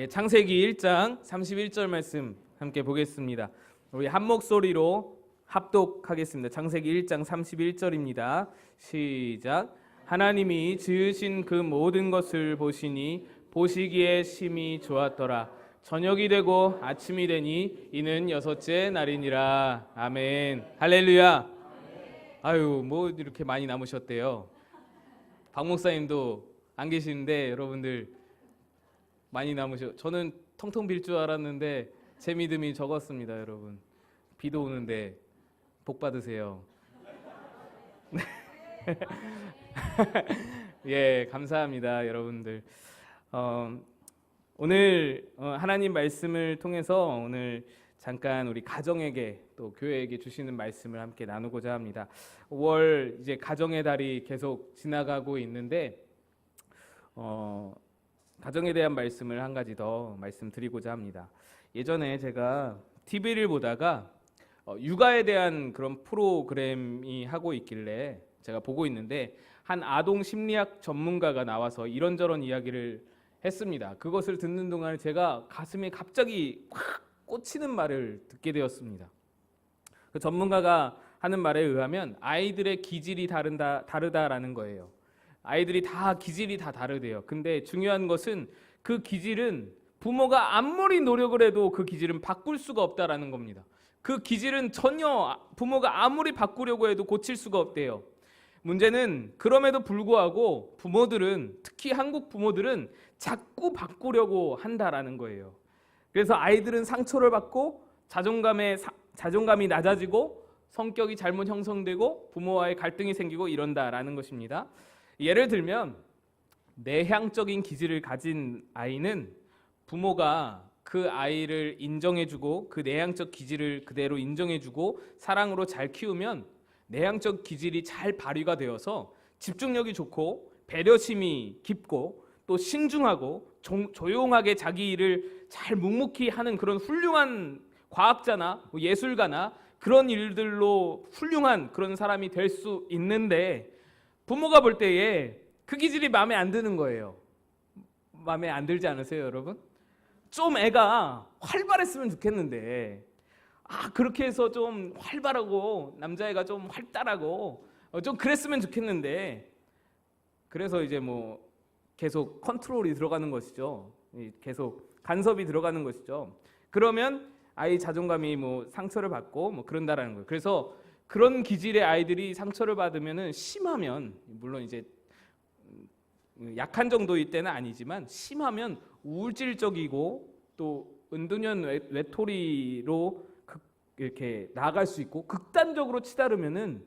창세기 1장 31절 말씀 함께 보겠습니다. 우리 한 목소리로 합독하겠습니다. 창세기 1장 31절입니다. 시작. 하나님이 지으신 그 모든 것을 보시니 보시기에 심히 좋았더라. 저녁이 되고 아침이 되니 이는 여섯째 날이니라. 아멘. 할렐루야. 아유, 뭐 이렇게 많이 남으셨대요. 박 목사님도 안 계시는데 여러분들 많이 남으셔. 저는 텅텅 빌 줄 알았는데 제 믿음이 적었습니다, 여러분. 비도 오는데 복 받으세요. 예, 감사합니다, 여러분들. 오늘 하나님 말씀을 통해서 오늘 잠깐 우리 가정에게 또 교회에게 주시는 말씀을 함께 나누고자 합니다. 5월 이제 가정의 달이 계속 지나가고 있는데 가정에 대한 말씀을 한 가지 더 말씀드리고자 합니다. 예전에 제가 TV를 보다가 육아에 대한 그런 프로그램이 하고 있길래 제가 보고 있는데 한 아동 심리학 전문가가 나와서 이런저런 이야기를 했습니다. 그것을 듣는 동안 제가 가슴에 갑자기 확 꽂히는 말을 듣게 되었습니다. 그 전문가가 하는 말에 의하면 아이들의 기질이 다르다라는 거예요. 아이들이 다 기질이 다 다르대요. 근데 중요한 것은 그 기질은 부모가 아무리 노력을 해도 그 기질은 바꿀 수가 없다라는 겁니다. 그 기질은 전혀 부모가 아무리 바꾸려고 해도 고칠 수가 없대요. 문제는 그럼에도 불구하고 부모들은, 특히 한국 부모들은 자꾸 바꾸려고 한다라는 거예요. 그래서 아이들은 상처를 받고 자존감이 낮아지고 성격이 잘못 형성되고 부모와의 갈등이 생기고 이런다라는 것입니다. 예를 들면 내향적인 기질을 가진 아이는 부모가 그 아이를 인정해주고 그 내향적 기질을 그대로 인정해주고 사랑으로 잘 키우면 내향적 기질이 잘 발휘가 되어서 집중력이 좋고 배려심이 깊고 또 신중하고 조용하게 자기 일을 잘 묵묵히 하는 그런 훌륭한 과학자나 예술가나 그런 일들로 훌륭한 그런 사람이 될 수 있는데 부모가 볼 때에 그 기질이 마음에 안 드는 거예요. 마음에 안 들지 않으세요, 여러분? 좀 애가 활발했으면 좋겠는데 그렇게 해서 좀 활발하고 남자애가 좀 활달하고 좀 그랬으면 좋겠는데 그래서 이제 뭐 계속 컨트롤이 들어가는 것이죠. 계속 간섭이 들어가는 것이죠. 그러면 아이 자존감이 뭐 상처를 받고 뭐 그런다라는 거예요. 그래서 그런 기질의 아이들이 상처를 받으면은 심하면, 물론 이제 약한 정도일 때는 아니지만 심하면 우울질적이고 또 은둔형 외톨이로 이렇게 나아갈 수 있고 극단적으로 치달으면은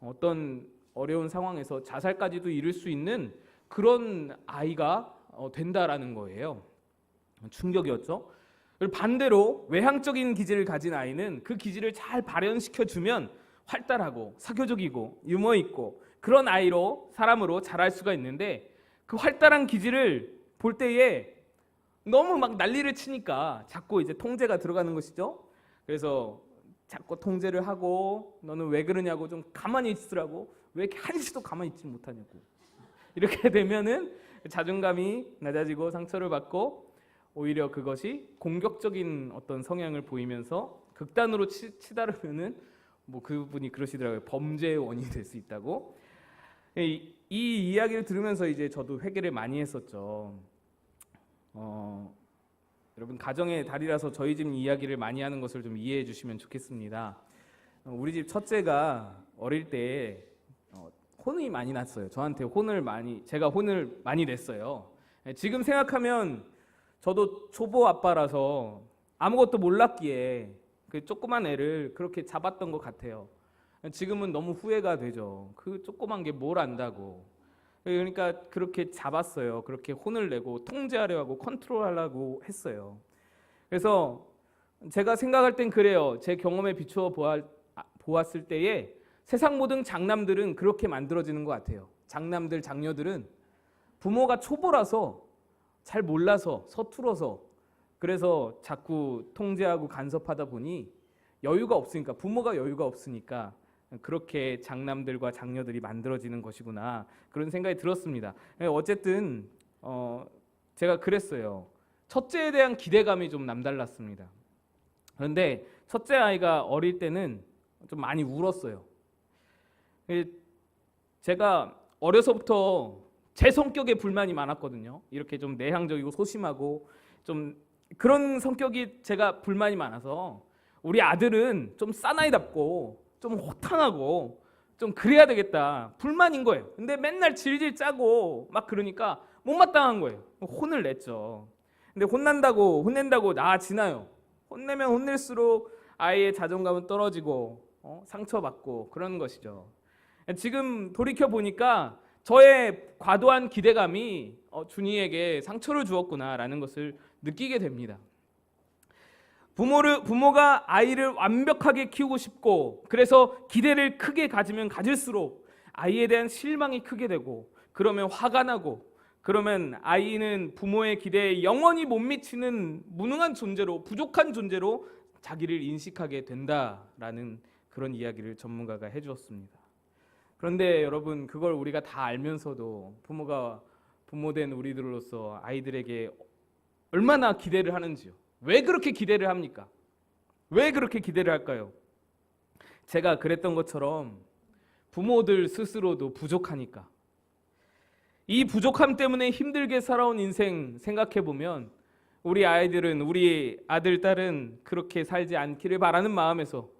어떤 어려운 상황에서 자살까지도 이룰 수 있는 그런 아이가 된다라는 거예요. 충격이었죠. 반대로 외향적인 기질을 가진 아이는 그 기질을 잘 발현시켜 주면 활달하고 사교적이고 유머 있고 그런 사람으로 자랄 수가 있는데 그 활달한 기질을 볼 때에 너무 막 난리를 치니까 자꾸 이제 통제가 들어가는 것이죠. 그래서 자꾸 통제를 하고 너는 왜 그러냐고 좀 가만히 있으라고, 왜 이렇게 한시도 가만히 있지 못하냐고, 이렇게 되면은 자존감이 낮아지고 상처를 받고 오히려 그것이 공격적인 어떤 성향을 보이면서 극단으로 치달으면은 뭐 그분이 그러시더라고요. 범죄의 원인이 될 수 있다고. 이 이야기를 들으면서 이제 저도 회개를 많이 했었죠. 여러분 가정의 달이라서 저희 집 이야기를 많이 하는 것을 좀 이해해 주시면 좋겠습니다. 우리 집 첫째가 어릴 때 혼이 많이 났어요. 저한테 제가 혼을 많이 냈어요. 지금 생각하면 저도 초보 아빠라서 아무것도 몰랐기에 그 조그만 애를 그렇게 잡았던 것 같아요. 지금은 너무 후회가 되죠. 그 조그만 게 뭘 안다고. 그러니까 그렇게 잡았어요. 그렇게 혼을 내고 통제하려 하고 컨트롤하려고 했어요. 그래서 제가 생각할 땐 그래요. 제 경험에 비추어 보았을 때에 세상 모든 장남들은 그렇게 만들어지는 것 같아요. 장남들, 장녀들은 부모가 초보라서 잘 몰라서 서툴어서 그래서 자꾸 통제하고 간섭하다 보니 여유가 없으니까, 부모가 여유가 없으니까 그렇게 장남들과 장녀들이 만들어지는 것이구나, 그런 생각이 들었습니다. 어쨌든 제가 그랬어요. 첫째에 대한 기대감이 좀 남달랐습니다. 그런데 첫째 아이가 어릴 때는 좀 많이 울었어요. 제가 어려서부터 제 성격에 불만이 많았거든요. 이렇게 좀 내향적이고 소심하고 좀 그런 성격이 제가 불만이 많아서 우리 아들은 좀 사나이답고 좀 호탕하고 좀 그래야 되겠다 불만인 거예요. 근데 맨날 질질 짜고 막 그러니까 못마땅한 거예요. 혼을 냈죠. 근데 혼낸다고 나아지나요? 혼내면 혼낼수록 아이의 자존감은 떨어지고 상처받고 그런 것이죠. 지금 돌이켜 보니까 저의 과도한 기대감이 준이에게 상처를 주었구나라는 것을 느끼게 됩니다. 부모가 아이를 완벽하게 키우고 싶고 그래서 기대를 크게 가지면 가질수록 아이에 대한 실망이 크게 되고 그러면 화가 나고 그러면 아이는 부모의 기대에 영원히 못 미치는 무능한 존재로 부족한 존재로 자기를 인식하게 된다라는 그런 이야기를 전문가가 해주었습니다. 그런데 여러분 그걸 우리가 다 알면서도 부모된 우리들로서 아이들에게 얼마나 기대를 하는지요. 왜 그렇게 기대를 합니까? 왜 그렇게 기대를 할까요? 제가 그랬던 것처럼 부모들 스스로도 부족하니까. 이 부족함 때문에 힘들게 살아온 인생 생각해보면 우리 아이들은 우리 아들, 딸은 그렇게 살지 않기를 바라는 마음에서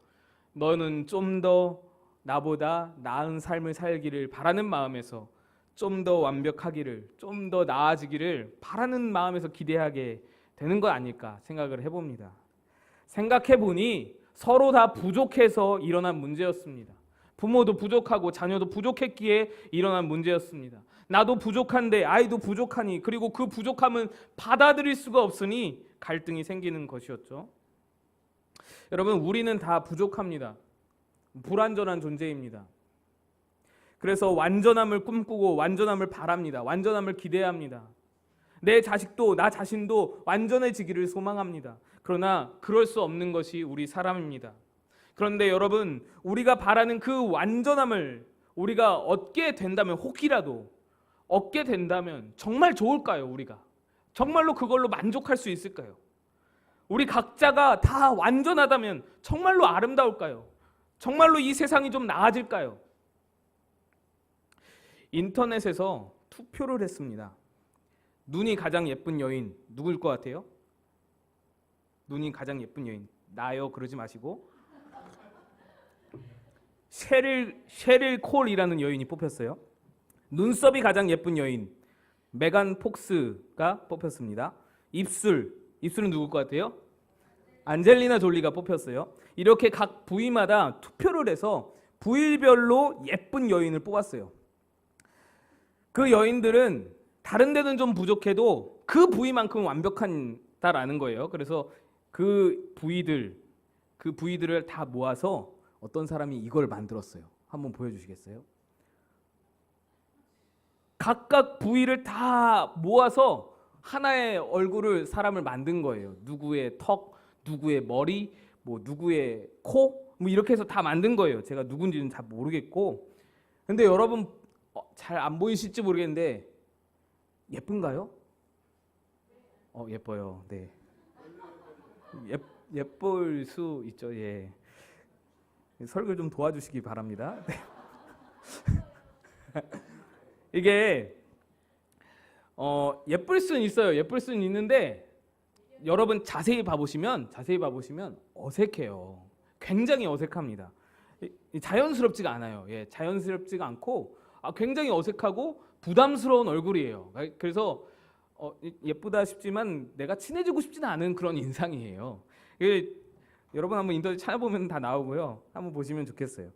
너는 좀 더 나보다 나은 삶을 살기를 바라는 마음에서 좀 더 완벽하기를 좀 더 나아지기를 바라는 마음에서 기대하게 되는 것 아닐까 생각을 해봅니다. 생각해보니 서로 다 부족해서 일어난 문제였습니다. 부모도 부족하고 자녀도 부족했기에 일어난 문제였습니다. 나도 부족한데 아이도 부족하니 그리고 그 부족함은 받아들일 수가 없으니 갈등이 생기는 것이었죠. 여러분 우리는 다 부족합니다. 불완전한 존재입니다. 그래서 완전함을 꿈꾸고 완전함을 바랍니다. 완전함을 기대합니다. 내 자식도 나 자신도 완전해지기를 소망합니다. 그러나 그럴 수 없는 것이 우리 사람입니다. 그런데 여러분 우리가 바라는 그 완전함을 우리가 얻게 된다면 혹이라도 얻게 된다면 정말 좋을까요? 우리가 정말로 그걸로 만족할 수 있을까요? 우리 각자가 다 완전하다면 정말로 아름다울까요? 정말로 이 세상이 좀 나아질까요? 인터넷에서 투표를 했습니다. 눈이 가장 예쁜 여인 누구일 것 같아요? 눈이 가장 예쁜 여인 나요 그러지 마시고 셰릴 콜이라는 여인이 뽑혔어요. 눈썹이 가장 예쁜 여인 메간 폭스가 뽑혔습니다. 입술은 누굴 것 같아요? 안젤리나 졸리가 뽑혔어요. 이렇게 각 부위마다 투표를 해서 부위별로 예쁜 여인을 뽑았어요. 그 여인들은 다른 데는 좀 부족해도 그 부위만큼 완벽하다라는 거예요. 그래서 그 부위들을 다 모아서 어떤 사람이 이걸 만들었어요. 한번 보여주시겠어요? 각각 부위를 다 모아서 하나의 얼굴을 사람을 만든 거예요. 누구의 턱, 누구의 머리, 뭐 누구의 코, 뭐 이렇게 해서 다 만든 거예요. 제가 누군지는 잘 모르겠고, 근데 여러분 잘 안 보이실지 모르겠는데 예쁜가요? 예뻐요. 네. 예쁠 수 있죠. 예. 설교 좀 도와주시기 바랍니다. 이게 예쁠 수는 있어요. 예쁠 수는 있는데 여러분 자세히 봐보시면 어색해요. 굉장히 어색합니다. 자연스럽지가 않아요. 예, 자연스럽지가 않고 굉장히 어색하고 부담스러운 얼굴이에요. 그래서 예쁘다 싶지만 내가 친해지고 싶지는 않은 그런 인상이에요. 여러분 한번 인터넷 찾아보면 다 나오고요. 한번 보시면 좋겠어요.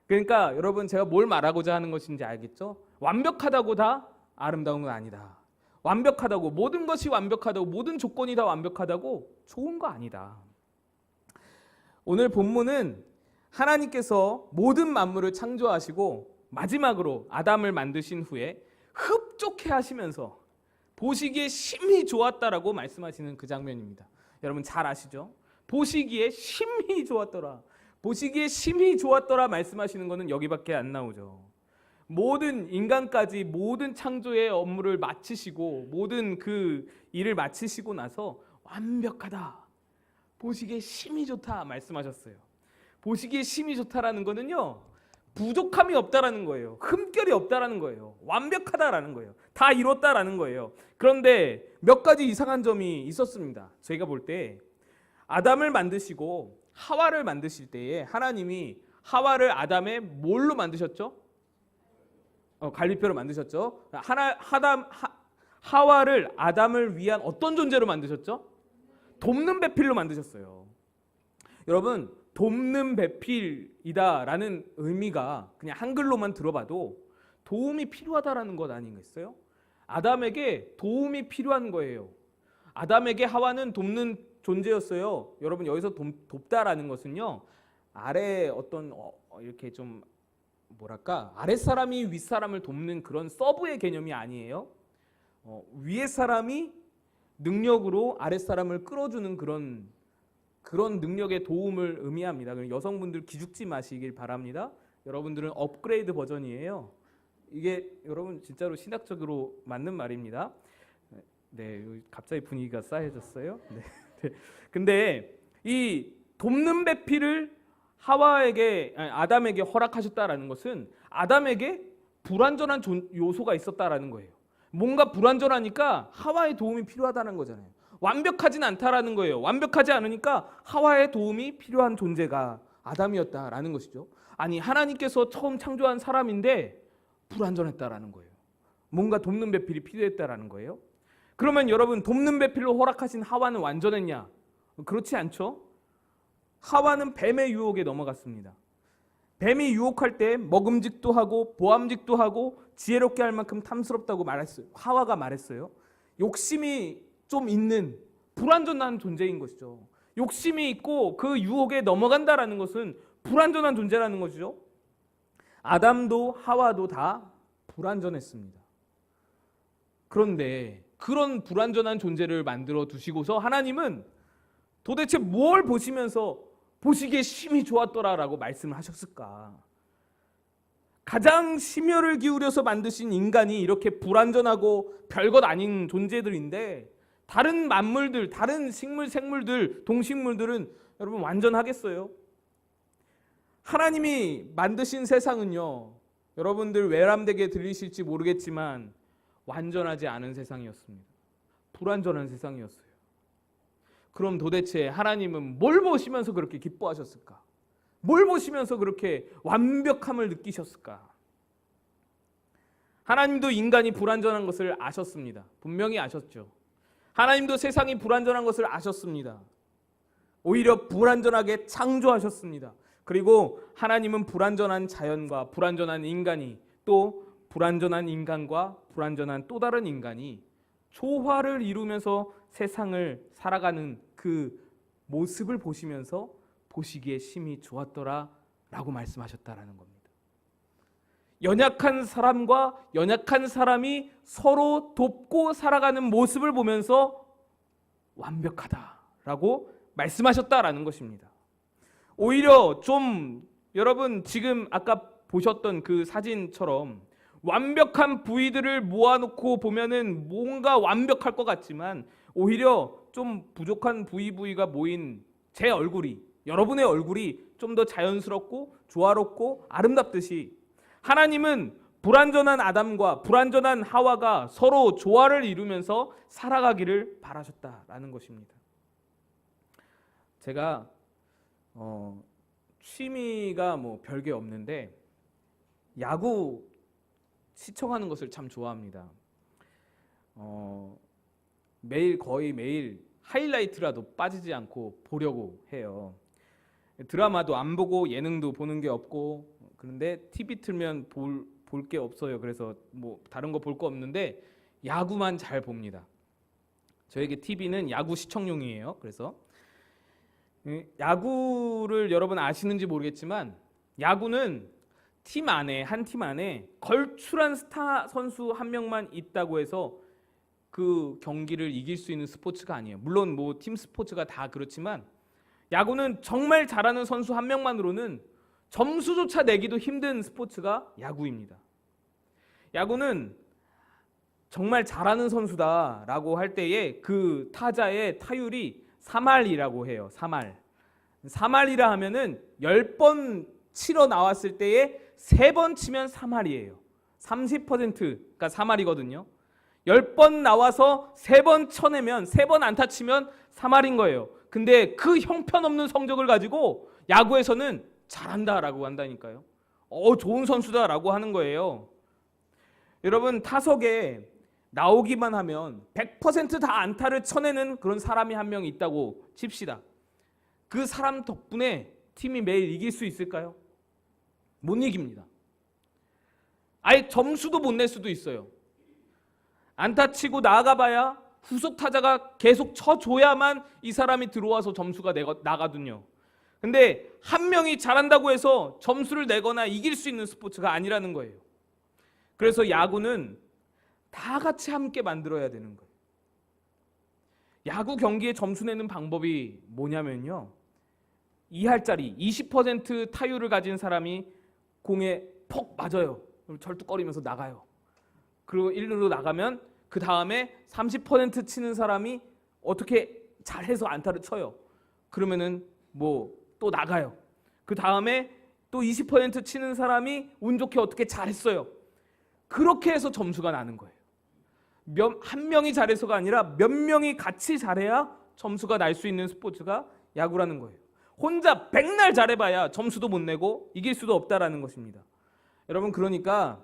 그러니까 여러분 제가 뭘 말하고자 하는 것인지 알겠죠? 완벽하다고 다 아름다운 건 아니다. 완벽하다고 모든 것이 완벽하다고 모든 조건이 다 완벽하다고 좋은 거 아니다. 오늘 본문은 하나님께서 모든 만물을 창조하시고 마지막으로 아담을 만드신 후에 흡족해 하시면서 보시기에 심히 좋았다라고 말씀하시는 그 장면입니다. 여러분 잘 아시죠? 보시기에 심히 좋았더라. 보시기에 심히 좋았더라 말씀하시는 것은 여기밖에 안 나오죠. 모든 인간까지 모든 창조의 업무를 마치시고 모든 그 일을 마치시고 나서 완벽하다, 보시기에 심히 좋다 말씀하셨어요. 보시기에 심히 좋다라는 거는요, 부족함이 없다라는 거예요. 흠결이 없다라는 거예요. 완벽하다라는 거예요. 다 이뤘다라는 거예요. 그런데 몇 가지 이상한 점이 있었습니다. 저희가 볼 때 아담을 만드시고 하와를 만드실 때에 하나님이 하와를 아담의 뭘로 만드셨죠? 갈비뼈로 만드셨죠. 하와를 아담을 위한 어떤 존재로 만드셨죠? 돕는 배필로 만드셨어요. 여러분, 돕는 배필이다라는 의미가 그냥 한글로만 들어봐도 도움이 필요하다라는 것 아니겠어요? 아담에게 도움이 필요한 거예요. 아담에게 하와는 돕는 존재였어요. 여러분, 여기서 돕다라는 것은요, 아래 어떤 이렇게 좀 뭐랄까, 아랫사람이 윗사람을 돕는 그런 서브의 개념이 아니에요. 위에 사람이 능력으로 아랫사람을 끌어주는 그런 능력의 도움을 의미합니다. 여성분들 기죽지 마시길 바랍니다. 여러분들은 업그레이드 버전이에요. 이게 여러분 진짜로 신학적으로 맞는 말입니다. 네, 갑자기 분위기가 싸해졌어요. 네. 근데 이 돕는 배필을 아담에게 허락하셨다라는 것은 아담에게 불완전한 요소가 있었다라는 거예요. 뭔가 불완전하니까 하와의 도움이 필요하다는 거잖아요. 완벽하진 않다라는 거예요. 완벽하지 않으니까 하와의 도움이 필요한 존재가 아담이었다라는 것이죠. 아니, 하나님께서 처음 창조한 사람인데 불완전했다라는 거예요. 뭔가 돕는 배필이 필요했다라는 거예요. 그러면 여러분, 돕는 배필로 허락하신 하와는 완전했냐? 그렇지 않죠? 하와는 뱀의 유혹에 넘어갔습니다. 뱀이 유혹할 때 먹음직도 하고 보암직도 하고 지혜롭게 할 만큼 탐스럽다고 말했어요. 하와가 말했어요. 욕심이 좀 있는 불완전한 존재인 것이죠. 욕심이 있고 그 유혹에 넘어간다라는 것은 불완전한 존재라는 것이죠. 아담도 하와도 다 불완전했습니다. 그런데 그런 불완전한 존재를 만들어 두시고서 하나님은 도대체 뭘 보시면서 보시기에 심히 좋았더라라고 말씀을 하셨을까? 가장 심혈을 기울여서 만드신 인간이 이렇게 불완전하고 별것 아닌 존재들인데 다른 만물들, 다른 식물, 생물들, 동식물들은 여러분 완전하겠어요? 하나님이 만드신 세상은요, 여러분들 외람되게 들리실지 모르겠지만 완전하지 않은 세상이었습니다. 불완전한 세상이었어요. 그럼 도대체 하나님은 뭘 보시면서 그렇게 기뻐하셨을까? 뭘 보시면서 그렇게 완벽함을 느끼셨을까? 하나님도 인간이 불완전한 것을 아셨습니다. 분명히 아셨죠. 하나님도 세상이 불완전한 것을 아셨습니다. 오히려 불완전하게 창조하셨습니다. 그리고 하나님은 불완전한 자연과 불완전한 인간이, 또 불완전한 인간과 불완전한 또 다른 인간이 조화를 이루면서 세상을 살아가는 그 모습을 보시면서 보시기에 심히 좋았더라 라고 말씀하셨다라는 겁니다. 연약한 사람과 연약한 사람이 서로 돕고 살아가는 모습을 보면서 완벽하다라고 말씀하셨다라는 것입니다. 오히려 좀 여러분 지금 아까 보셨던 그 사진처럼 완벽한 부위들을 모아놓고 보면은 뭔가 완벽할 것 같지만 오히려 좀 부족한 부위가 모인 제 얼굴이, 여러분의 얼굴이 좀 더 자연스럽고 조화롭고 아름답듯이 하나님은 불완전한 아담과 불완전한 하와가 서로 조화를 이루면서 살아가기를 바라셨다라는 것입니다. 제가 취미가 뭐 별게 없는데 야구 시청하는 것을 참 좋아합니다. 거의 매일 하이라이트라도 빠지지 않고 보려고 해요. 드라마도 안 보고 예능도 보는 게 없고, 그런데 TV 틀면 볼 게 없어요. 그래서 뭐 다른 거 볼 거 없는데 야구만 잘 봅니다. 저에게 TV는 야구 시청용이에요. 그래서 야구를 여러분 아시는지 모르겠지만 야구는 한 팀 안에 걸출한 스타 선수 한 명만 있다고 해서 그 경기를 이길 수 있는 스포츠가 아니에요. 물론 뭐 팀 스포츠가 다 그렇지만 야구는 정말 잘하는 선수 한 명만으로는 점수조차 내기도 힘든 스포츠가 야구입니다. 야구는 정말 잘하는 선수다라고 할 때에 그 타자의 타율이 3할이라고 해요. 3할. 3할이라 하면은 10번 치러 나왔을 때에 3번 치면 3할이에요. 30%가 3할이거든요. 10번 나와서 3번 쳐내면 3번 안타 치면 3할인 거예요. 근데 그 형편없는 성적을 가지고 야구에서는 잘한다라고 한다니까요. 좋은 선수다라고 하는 거예요. 여러분, 타석에 나오기만 하면 100%다 안타를 쳐내는 그런 사람이 한 명 있다고 칩시다. 그 사람 덕분에 팀이 매일 이길 수 있을까요? 못 이깁니다. 아예 점수도 못 낼 수도 있어요. 안타 치고 나가봐야 후속 타자가 계속 쳐줘야만 이 사람이 들어와서 점수가 나가거든요. 근데 한 명이 잘한다고 해서 점수를 내거나 이길 수 있는 스포츠가 아니라는 거예요. 그래서 야구는 다 같이 함께 만들어야 되는 거예요. 야구 경기에 점수 내는 방법이 뭐냐면요. 2할짜리 20% 타율을 가진 사람이 공에 퍽 맞아요. 그럼 절뚝거리면서 나가요. 그리고 1루로 나가면 그 다음에 30% 치는 사람이 어떻게 잘해서 안타를 쳐요. 그러면은 뭐 또 나가요. 그 다음에 또 20% 치는 사람이 운 좋게 어떻게 잘했어요. 그렇게 해서 점수가 나는 거예요. 한 명이 잘해서가 아니라 몇 명이 같이 잘해야 점수가 날 수 있는 스포츠가 야구라는 거예요. 혼자 백날 잘해봐야 점수도 못 내고 이길 수도 없다라는 것입니다. 여러분, 그러니까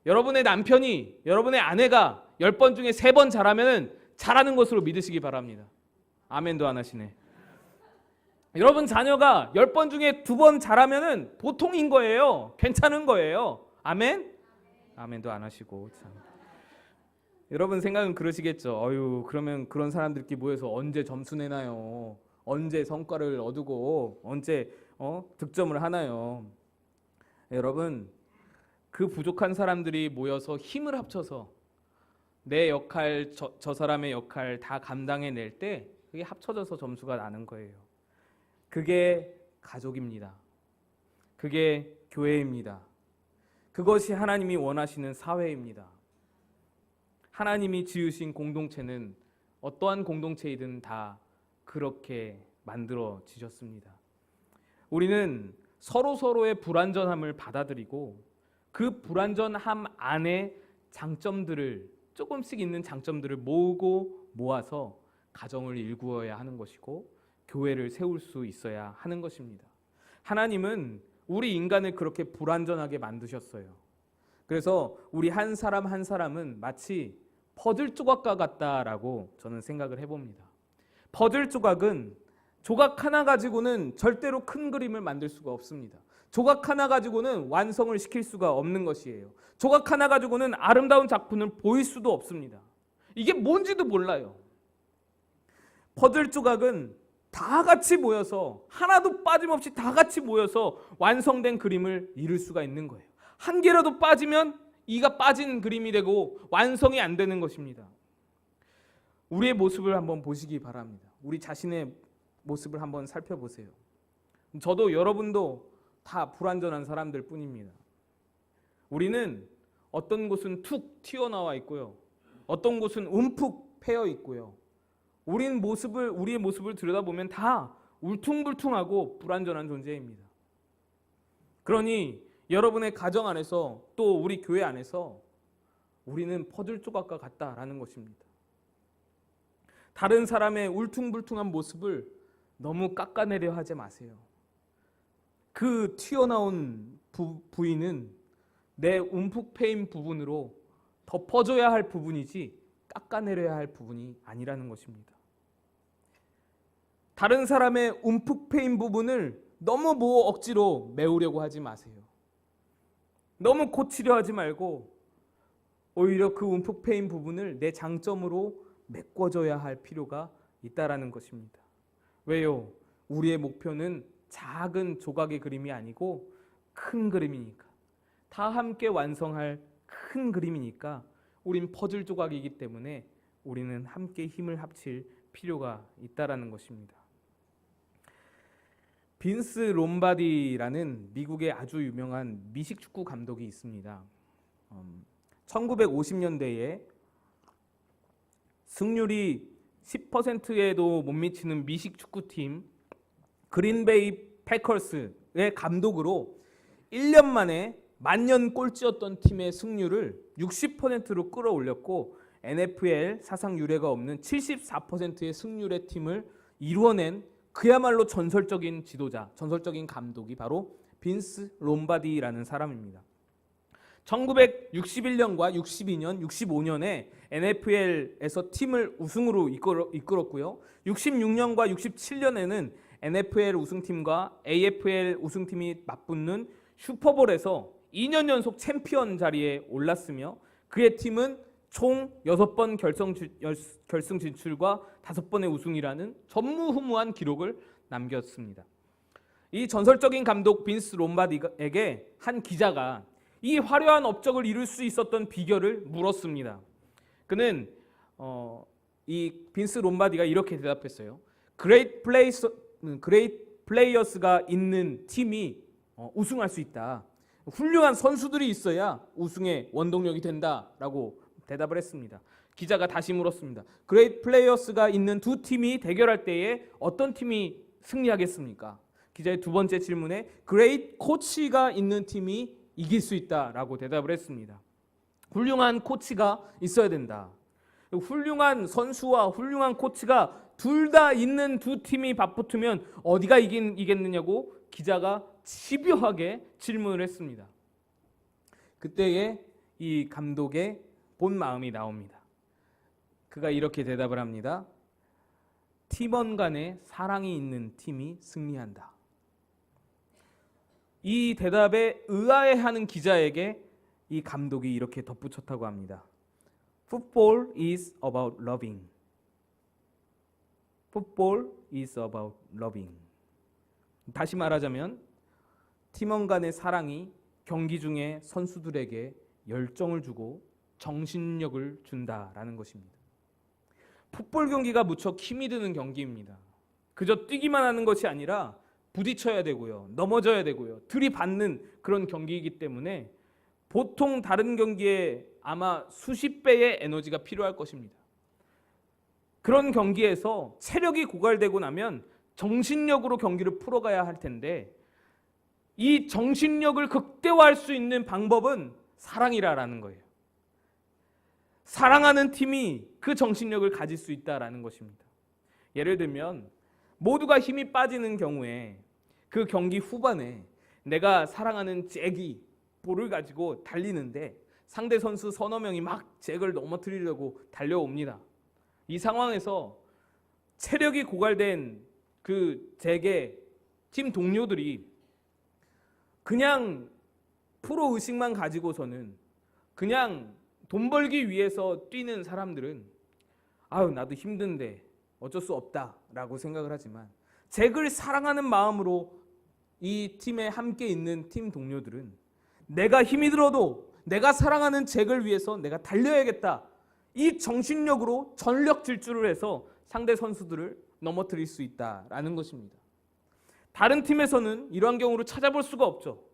여러분의 남편이, 여러분의 아내가 10번 중에 3번 잘하면 잘하는 것으로 믿으시기 바랍니다. 아멘도 안 하시네. 여러분 자녀가 10번 중에 2번 잘하면 보통인 거예요. 괜찮은 거예요. 아멘? 아멘도 안 하시고 참. 여러분 생각은 그러시겠죠. 그러면 그런 사람들끼리 모여서 언제 점수 내나요? 언제 성과를 얻고 언제 득점을 하나요? 여러분, 그 부족한 사람들이 모여서 힘을 합쳐서 내 역할, 저 사람의 역할 다 감당해낼 때 그게 합쳐져서 점수가 나는 거예요. 그게 가족입니다. 그게 교회입니다. 그것이 하나님이 원하시는 사회입니다. 하나님이 지으신 공동체는 어떠한 공동체이든 다 그렇게 만들어지셨습니다. 우리는 서로서로의 불완전함을 받아들이고 그 불완전함 안에 장점들을, 조금씩 있는 장점들을 모아서 가정을 일구어야 하는 것이고 교회를 세울 수 있어야 하는 것입니다. 하나님은 우리 인간을 그렇게 불완전하게 만드셨어요. 그래서 우리 한 사람 한 사람은 마치 퍼즐 조각과 같다라고 저는 생각을 해봅니다. 퍼즐 조각은 조각 하나 가지고는 절대로 큰 그림을 만들 수가 없습니다. 조각 하나 가지고는 완성을 시킬 수가 없는 것이에요. 조각 하나 가지고는 아름다운 작품을 보일 수도 없습니다. 이게 뭔지도 몰라요. 퍼즐 조각은 다 같이 모여서, 하나도 빠짐없이 다 같이 모여서 완성된 그림을 이룰 수가 있는 거예요. 한 개라도 빠지면 이가 빠진 그림이 되고 완성이 안 되는 것입니다. 우리의 모습을 한번 보시기 바랍니다. 우리 자신의 모습을 한번 살펴보세요. 저도 여러분도 다 불완전한 사람들 뿐입니다. 우리는 어떤 곳은 툭 튀어나와 있고요. 어떤 곳은 움푹 패여 있고요. 우리의 모습을 들여다보면 다 울퉁불퉁하고 불완전한 존재입니다. 그러니 여러분의 가정 안에서 또 우리 교회 안에서 우리는 퍼즐 조각과 같다라는 것입니다. 다른 사람의 울퉁불퉁한 모습을 너무 깎아내려 하지 마세요. 그 튀어나온 부위는 내 움푹 패인 부분으로 덮어줘야 할 부분이지 깎아내려야 할 부분이 아니라는 것입니다. 다른 사람의 움푹 패인 부분을 너무 억지로 메우려고 하지 마세요. 너무 고치려 하지 말고 오히려 그 움푹 패인 부분을 내 장점으로 메꿔줘야 할 필요가 있다라는 것입니다. 왜요? 우리의 목표는 작은 조각의 그림이 아니고 큰 그림이니까, 다 함께 완성할 큰 그림이니까 우린 퍼즐 조각이기 때문에 우리는 함께 힘을 합칠 필요가 있다라는 것입니다. 빈스 롬바디라는 미국의 아주 유명한 미식축구 감독이 있습니다. 1950년대에 승률이 10%에도 못 미치는 미식 축구팀 그린베이 패커스의 감독으로 1년 만에 만년 꼴찌였던 팀의 승률을 60%로 끌어올렸고 NFL 사상 유례가 없는 74%의 승률의 팀을 이루어낸 그야말로 전설적인 지도자, 전설적인 감독이 바로 빈스 롬바디라는 사람입니다. 1961년과 62년, 65년에 NFL에서 팀을 우승으로 이끌었고요. 66년과 67년에는 NFL 우승팀과 AFL 우승팀이 맞붙는 슈퍼볼에서 2년 연속 챔피언 자리에 올랐으며 그의 팀은 총 6번 결승 진출과 5번의 우승이라는 전무후무한 기록을 남겼습니다. 이 전설적인 감독 빈스 롬바디에게 한 기자가 이 화려한 업적을 이룰 수 있었던 비결을 물었습니다. 그는 이 빈스 롬바디가 이렇게 대답했어요. Great players,가 있는 팀이 우승할 수 있다. 훌륭한 선수들이 있어야 우승의 원동력이 된다라고 대답을 했습니다. 기자가 다시 물었습니다. Great players가 있는 두 팀이 대결할 때에 어떤 팀이 승리하겠습니까? 기자의 두 번째 질문에 Great coach가 있는 팀이 이길 수 있다라고 대답을 했습니다. 훌륭한 코치가 있어야 된다. 훌륭한 선수와 훌륭한 코치가 둘 다 있는 두 팀이 맞붙으면 어디가 이겠느냐고 기자가 집요하게 질문을 했습니다. 그때에 이 감독의 본 마음이 나옵니다. 그가 이렇게 대답을 합니다. 팀원 간의 사랑이 있는 팀이 승리한다. 이 대답에 의아해하는 기자에게 이 감독이 이렇게 덧붙였다고 합니다. Football is about loving. Football is about loving. 다시 말하자면 팀원 간의 사랑이 경기 중에 선수들에게 열정을 주고 정신력을 준다라는 것입니다. 풋볼 경기가 무척 힘이 드는 경기입니다. 그저 뛰기만 하는 것이 아니라 부딪혀야 되고요. 넘어져야 되고요. 들이받는 그런 경기이기 때문에 보통 다른 경기에 아마 수십 배의 에너지가 필요할 것입니다. 그런 경기에서 체력이 고갈되고 나면 정신력으로 경기를 풀어가야 할 텐데 이 정신력을 극대화할 수 있는 방법은 사랑이라는 거예요. 사랑하는 팀이 그 정신력을 가질 수 있다라는 것입니다. 예를 들면 모두가 힘이 빠지는 경우에 그 경기 후반에 내가 사랑하는 잭이 볼을 가지고 달리는데 상대 선수 서너 명이 막 잭을 넘어뜨리려고 달려옵니다. 이 상황에서 체력이 고갈된 그 잭의 팀 동료들이 그냥 프로 의식만 가지고서는 그냥 돈 벌기 위해서 뛰는 사람들은 아유 나도 힘든데 어쩔 수 없다라고 생각을 하지만 잭을 사랑하는 마음으로 이 팀에 함께 있는 팀 동료들은 내가 힘이 들어도 내가 사랑하는 잭을 위해서 내가 달려야겠다. 이 정신력으로 전력 질주를 해서 상대 선수들을 넘어뜨릴 수 있다라는 것입니다. 다른 팀에서는 이러한 경우를 찾아볼 수가 없죠.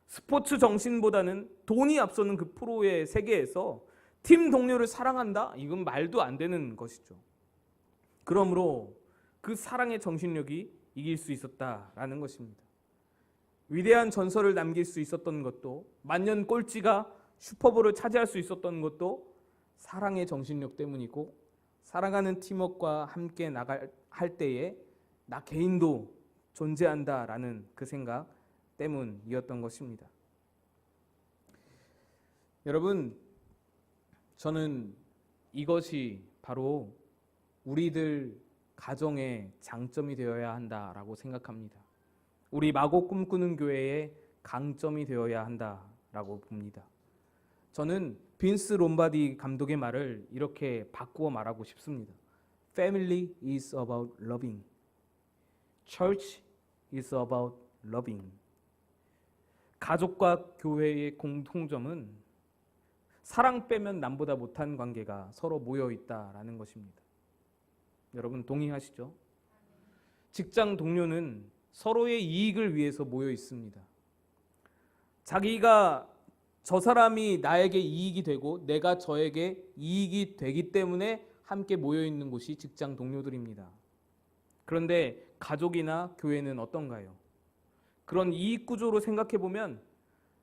스포츠 정신보다는 돈이 앞서는 그 프로의 세계에서 팀 동료를 사랑한다? 이건 말도 안 되는 것이죠. 그러므로 그 사랑의 정신력이 이길 수 있었다라는 것입니다. 위대한 전설을 남길 수 있었던 것도 만년 꼴찌가 슈퍼볼을 차지할 수 있었던 것도 사랑의 정신력 때문이고 사랑하는 팀워크와 함께 나갈 때에 나 개인도 존재한다라는 그 생각 때문이었던 것입니다. 여러분, 저는 이것이 바로 우리들 가정의 장점이 되어야 한다라고 생각합니다. 우리 마고 꿈꾸는 교회의 강점이 되어야 한다라고 봅니다. 저는 빈스 롬바디 감독의 말을 이렇게 바꾸어 말하고 싶습니다. Family is about loving. Church is about loving. 가족과 교회의 공통점은 사랑 빼면 남보다 못한 관계가 서로 모여 있다라는 것입니다. 여러분 동의하시죠? 직장 동료는 서로의 이익을 위해서 모여 있습니다. 자기가 저 사람이 나에게 이익이 되고 내가 저에게 이익이 되기 때문에 함께 모여 있는 곳이 직장 동료들입니다. 그런데 가족이나 교회는 어떤가요? 그런 이익 구조로 생각해 보면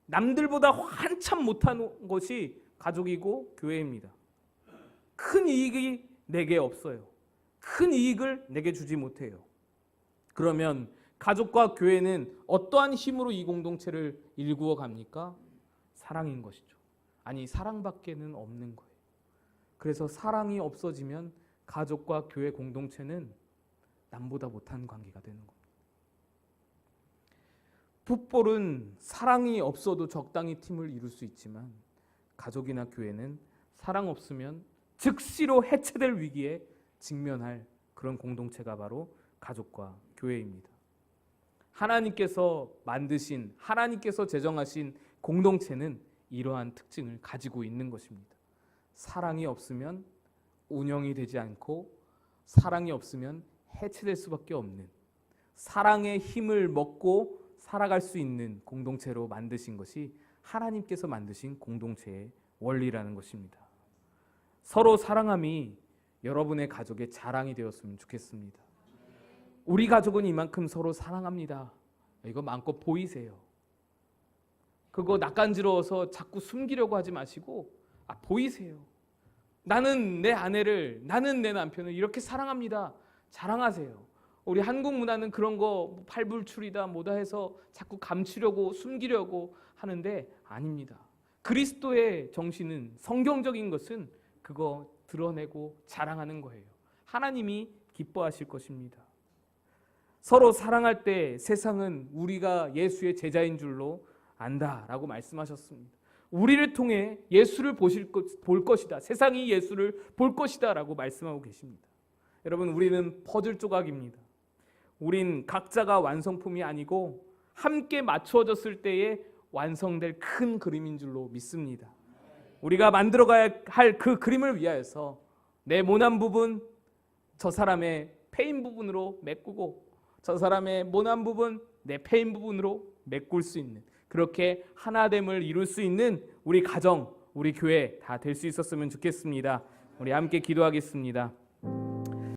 남들보다 한참 못한 것이 가족이고 교회입니다. 큰 이익이 내게 없어요. 큰 이익을 내게 주지 못해요. 그러면 가족과 교회는 어떠한 힘으로 이 공동체를 일구어 갑니까? 사랑인 것이죠. 아니, 사랑밖에는 없는 거예요. 그래서 사랑이 없어지면 가족과 교회 공동체는 남보다 못한 관계가 되는 겁니다. 풋볼은 사랑이 없어도 적당히 팀을 이룰 수 있지만 가족이나 교회는 사랑 없으면 즉시로 해체될 위기에 직면할 그런 공동체가 바로 가족과 교회입니다. 하나님께서 만드신, 하나님께서 제정하신 공동체는 이러한 특징을 가지고 있는 것입니다. 사랑이 없으면 운영이 되지 않고 사랑이 없으면 해체될 수밖에 없는, 사랑의 힘을 먹고 살아갈 수 있는 공동체로 만드신 것이 하나님께서 만드신 공동체의 원리라는 것입니다. 서로 사랑함이 여러분의 가족의 자랑이 되었으면 좋겠습니다. 우리 가족은 이만큼 서로 사랑합니다. 이거 마음껏 보이세요. 그거 낯간지러워서 자꾸 숨기려고 하지 마시고 보이세요. 나는 내 아내를, 나는 내 남편을 이렇게 사랑합니다. 자랑하세요. 우리 한국 문화는 그런 거 팔불출이다 뭐다 해서 자꾸 감추려고 숨기려고 하는데 아닙니다. 그리스도의 정신은, 성경적인 것은 그거 드러내고 자랑하는 거예요. 하나님이 기뻐하실 것입니다. 서로 사랑할 때 세상은 우리가 예수의 제자인 줄로 안다라고 말씀하셨습니다. 우리를 통해 예수를 볼 것이다. 세상이 예수를 볼 것이다 라고 말씀하고 계십니다. 여러분, 우리는 퍼즐 조각입니다. 우린 각자가 완성품이 아니고 함께 맞추어졌을 때에 완성될 큰 그림인 줄로 믿습니다. 우리가 만들어가야 할 그 그림을 위하여서 내 모난 부분 저 사람의 패인 부분으로 메꾸고 저 사람의 모난 부분 내 패인 부분으로 메꿀 수 있는, 그렇게 하나됨을 이룰 수 있는 우리 가정, 우리 교회 다 될 수 있었으면 좋겠습니다. 우리 함께 기도하겠습니다.